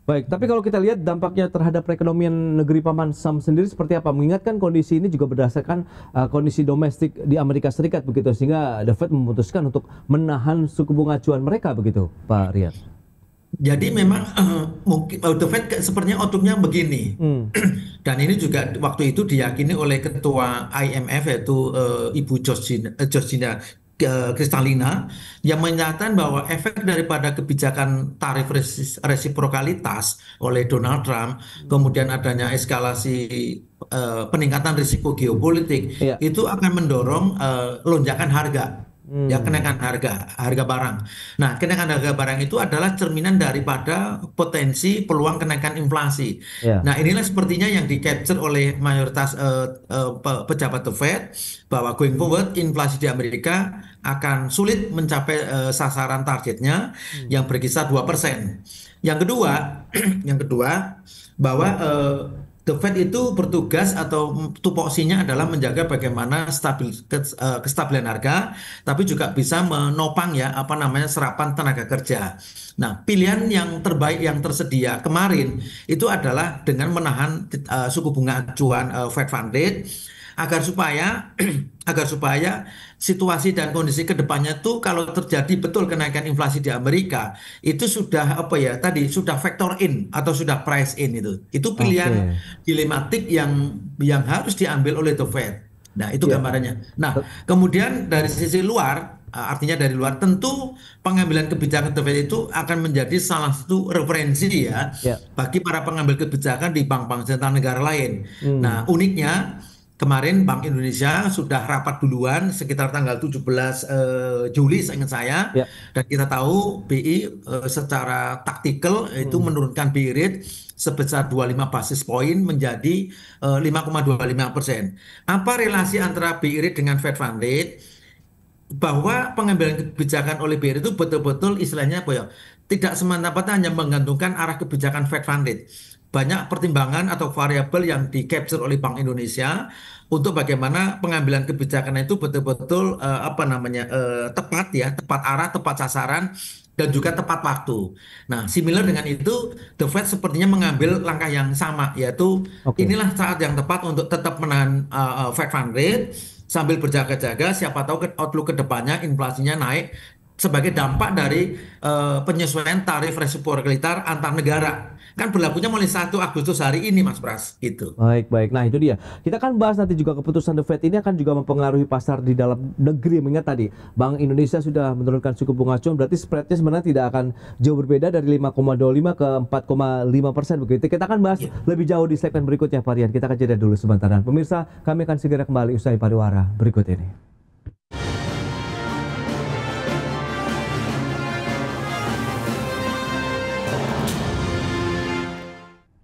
Baik, tapi kalau kita lihat dampaknya terhadap perekonomian negeri Paman Sam sendiri seperti apa? Mengingatkan kondisi ini juga berdasarkan kondisi domestik di Amerika Serikat begitu, sehingga The Fed memutuskan untuk menahan suku bunga acuan mereka begitu, Pak Rian. Jadi memang mungkin The Fed sepertinya outlook-nya begini. Hmm, Dan ini juga waktu itu diyakini oleh ketua IMF yaitu Ibu Georgina Kristalina yang menyatakan bahwa efek daripada kebijakan tarif resiprokalitas oleh Donald Trump, kemudian adanya eskalasi peningkatan risiko geopolitik iya. itu akan mendorong lonjakan harga. Ya, Hmm, kenaikan harga barang. Nah, kenaikan harga barang itu adalah cerminan daripada potensi peluang kenaikan inflasi. ya. Nah, inilah sepertinya yang di-capture oleh mayoritas pejabat The Fed bahwa going forward inflasi di Amerika akan sulit mencapai sasaran targetnya Hmm, yang berkisar 2%. Yang kedua, yang kedua bahwa The Fed itu bertugas atau tupoksinya adalah menjaga bagaimana kestabilan harga, tapi juga bisa menopang ya apa namanya serapan tenaga kerja. Nah, pilihan yang terbaik yang tersedia kemarin itu adalah dengan menahan suku bunga acuan Fed Fund Rate agar supaya agar supaya situasi dan kondisi kedepannya tuh kalau terjadi betul kenaikan inflasi di Amerika itu sudah apa ya tadi sudah factor in atau sudah price in itu pilihan oke. dilematik yang harus diambil oleh The Fed. Nah, itu Ya. gambarannya. Nah, kemudian dari sisi luar, artinya dari luar, tentu pengambilan kebijakan The Fed itu akan menjadi salah satu referensi ya Ya. bagi para pengambil kebijakan di bank-bank sentral negara lain. Hmm, Nah, uniknya kemarin Bank Indonesia sudah rapat duluan sekitar tanggal 17 Juli seingat saya ya. dan kita tahu BI secara taktikal itu Hmm, menurunkan BI rate sebesar 25 basis poin menjadi 5,25%. Apa relasi antara BI rate dengan Fed Fund Rate? Bahwa pengambilan kebijakan oleh BI itu betul-betul istilahnya apa ya, tidak semata-mata hanya menggantungkan arah kebijakan Fed Fund Rate. Banyak pertimbangan atau variabel yang di-capture oleh Bank Indonesia untuk bagaimana pengambilan kebijakan itu betul-betul apa namanya tepat ya, tepat arah, tepat sasaran dan juga tepat waktu. Nah, similar dengan itu, The Fed sepertinya mengambil langkah yang sama, yaitu oke. inilah saat yang tepat untuk tetap menahan Fed Fund Rate sambil berjaga-jaga. Siapa tahu outlook ke depannya inflasinya naik sebagai dampak dari penyesuaian tarif resiprokalitar antar negara. Kan berlakunya mulai 1 Agustus hari ini, Mas Pras. Gitu. Baik, baik. Nah, itu dia. Kita akan bahas nanti juga keputusan The Fed ini akan juga mempengaruhi pasar di dalam negeri. Mengingat tadi, Bank Indonesia sudah menurunkan suku bunga acuan, berarti spreadnya sebenarnya tidak akan jauh berbeda dari 5,25 ke 4,5% begitu. Kita akan bahas Ya. lebih jauh di segmen berikutnya, Pak Rian. Kita akan jeda dulu sebentar. Dan pemirsa, kami akan segera kembali usai pariwara berikut ini.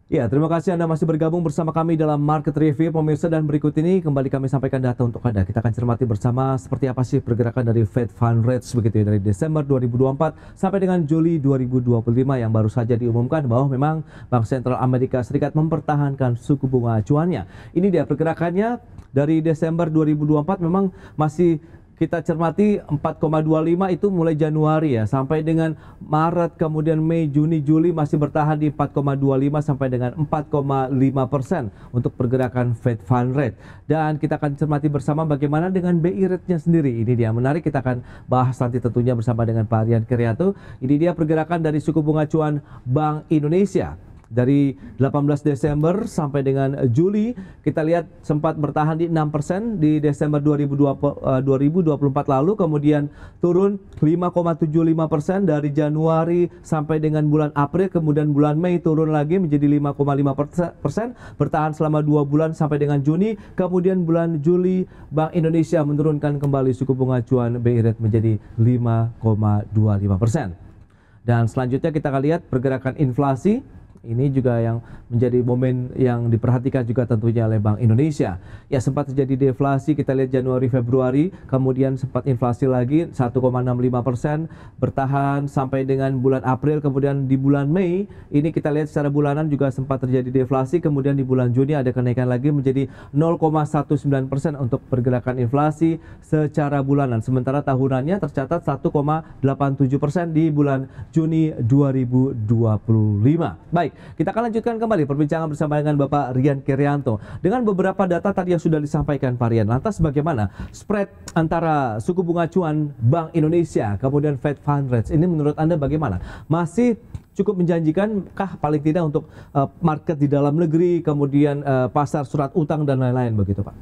Ya, terima kasih Anda masih bergabung bersama kami dalam Market Review, pemirsa, dan berikut ini kembali kami sampaikan data untuk Anda. Kita akan cermati bersama seperti apa sih pergerakan dari Fed Fund Rates begitu ya, dari Desember 2024 sampai dengan Juli 2025 yang baru saja diumumkan bahwa memang Bank Sentral Amerika Serikat mempertahankan suku bunga acuannya. Ini dia pergerakannya dari Desember 2024 memang masih kita cermati 4,25 itu mulai Januari ya sampai dengan Maret, kemudian Mei, Juni, Juli masih bertahan di 4,25 sampai dengan 4,5% untuk pergerakan Fed Fund Rate. Dan kita akan cermati bersama bagaimana dengan BI rate-nya sendiri. Ini dia menarik, kita akan bahas nanti tentunya bersama dengan Pak Rian Kerianto. Ini dia pergerakan dari suku bunga acuan Bank Indonesia. Dari 18 Desember sampai dengan Juli, kita lihat sempat bertahan di 6% di Desember 2024 lalu, kemudian turun 5,75% dari Januari sampai dengan bulan April, kemudian bulan Mei turun lagi menjadi 5,5%, bertahan selama 2 bulan sampai dengan Juni, kemudian bulan Juli Bank Indonesia menurunkan kembali suku bunga acuan BI rate menjadi 5,25%. Dan selanjutnya kita akan lihat pergerakan inflasi. Ini juga yang menjadi momen yang diperhatikan juga tentunya oleh Bank Indonesia. Ya, sempat terjadi deflasi, kita lihat Januari, Februari, kemudian sempat inflasi lagi 1,65%, bertahan sampai dengan bulan April, kemudian di bulan Mei, ini kita lihat secara bulanan juga sempat terjadi deflasi, kemudian di bulan Juni ada kenaikan lagi menjadi 0,19% untuk pergerakan inflasi secara bulanan. Sementara tahunannya tercatat 1,87% di bulan Juni 2025. Baik. kita akan lanjutkan kembali perbincangan bersama dengan Bapak Rian Kerianto. Dengan beberapa data tadi yang sudah disampaikan Pak Rian, lantas bagaimana spread antara suku bunga acuan Bank Indonesia kemudian Fed Fund Rates ini menurut Anda bagaimana? Masih cukup menjanjikan kah paling tidak untuk market di dalam negeri, kemudian pasar surat utang dan lain-lain begitu Pak?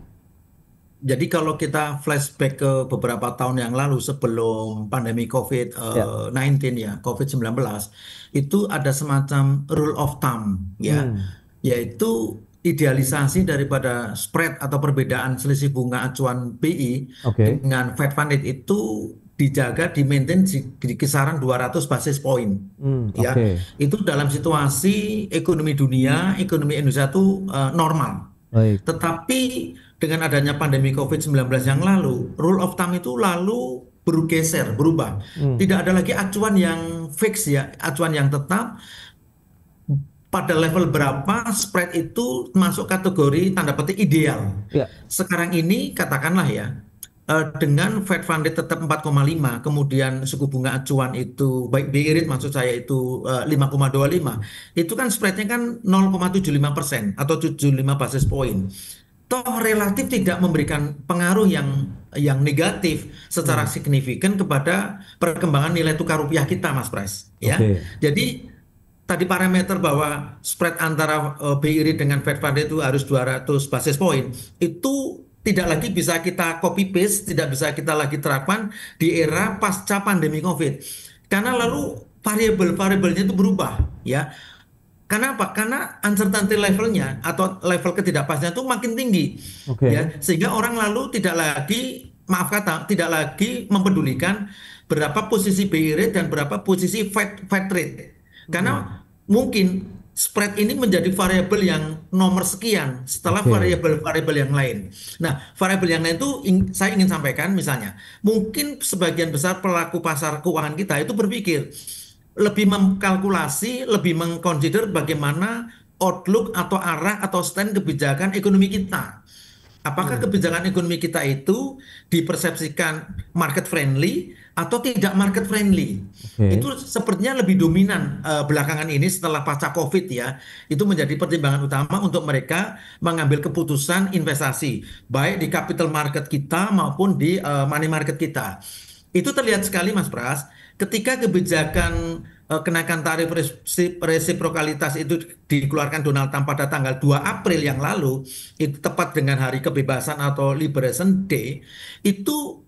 Jadi kalau kita flashback ke beberapa tahun yang lalu sebelum pandemi Ya. COVID-19 ya, COVID-19, itu ada semacam rule of thumb ya, Hmm, yaitu idealisasi daripada spread atau perbedaan selisih bunga acuan BI oke. dengan Fed Fund Rate itu dijaga di maintain di kisaran 200 basis point ya. Oke. Itu dalam situasi ekonomi dunia, ekonomi Indonesia itu normal. Baik. Tetapi dengan adanya pandemi COVID-19 yang lalu, rule of thumb itu lalu bergeser, berubah. Hmm, Tidak ada lagi acuan yang fix ya, acuan yang tetap pada level berapa spread itu masuk kategori tanda petik ideal. ya. Sekarang ini katakanlah ya, dengan Fed Fund Rate tetap 4,5, kemudian suku bunga acuan itu, baik BI rate maksud saya itu 5,25, itu kan spreadnya kan 0,75% atau 75 basis point. Toh relatif tidak memberikan pengaruh yang negatif secara Hmm, signifikan kepada perkembangan nilai tukar rupiah kita, Mas Pres. Ya, oke. jadi tadi parameter bahwa spread antara BI rate dengan Fed Fund Rate itu harus 200 basis point itu tidak lagi bisa kita copy paste, tidak bisa kita lagi terapkan di era pasca pandemi COVID. Karena lalu variabel-variabelnya itu berubah, ya. Karena apa? Karena uncertainty levelnya atau level ketidakpastian itu makin tinggi, Oke. ya. Sehingga orang lalu tidak lagi, maaf kata, tidak lagi mempedulikan berapa posisi BI rate dan berapa posisi Fed rate. Hmm, Karena mungkin spread ini menjadi variabel yang nomor sekian setelah oke. variabel-variabel yang lain. Nah, variabel yang lain itu saya ingin sampaikan misalnya, mungkin sebagian besar pelaku pasar keuangan kita itu berpikir lebih mengkalkulasi, lebih mengconsider bagaimana outlook atau arah atau stand kebijakan ekonomi kita. Apakah Hmm, kebijakan ekonomi kita itu dipersepsikan market friendly atau tidak market friendly? oke. Itu sepertinya lebih dominan belakangan ini setelah pasca COVID ya. Itu menjadi pertimbangan utama untuk mereka mengambil keputusan investasi, baik di capital market kita maupun di money market kita. Itu terlihat sekali Mas Pras, ketika kebijakan kenaikan tarif resiprokalitas itu dikeluarkan Donald Trump pada tanggal 2 April yang lalu, itu tepat dengan hari kebebasan atau Liberation Day, itu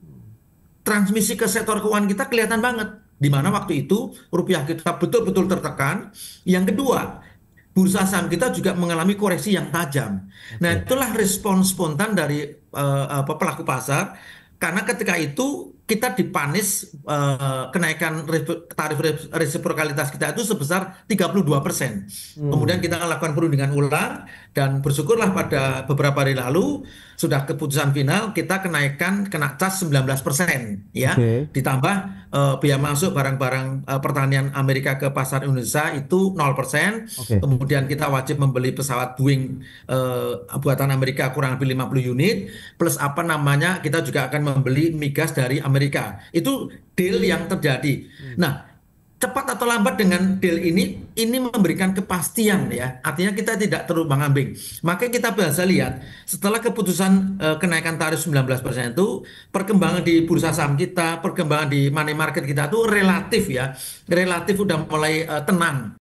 transmisi ke sektor keuangan kita kelihatan banget. Di mana waktu itu rupiah kita betul-betul tertekan. Yang kedua, bursa saham kita juga mengalami koreksi yang tajam. Nah, Oke. itulah respon spontan dari pelaku pasar karena ketika itu kita dipanis kenaikan tarif resiprokalitas kita itu sebesar 32%. Kemudian Hmm, kita lakukan perundingan ulang dan bersyukurlah pada beberapa hari lalu sudah keputusan final kita kena cas 19% ya. oke. Ditambah biaya masuk barang-barang pertanian Amerika ke pasar Indonesia itu 0%. Oke. Kemudian kita wajib membeli pesawat Boeing buatan Amerika kurang lebih 50 unit plus apa namanya kita juga akan membeli migas dari Amerika. Itu deal yang terjadi. Hmm, Nah, cepat atau lambat dengan deal ini memberikan kepastian ya. Artinya kita tidak terombang-ambing. Makanya kita bisa lihat setelah keputusan kenaikan tarif 19% itu perkembangan di bursa saham kita, perkembangan di money market kita itu relatif ya. Relatif udah mulai tenang.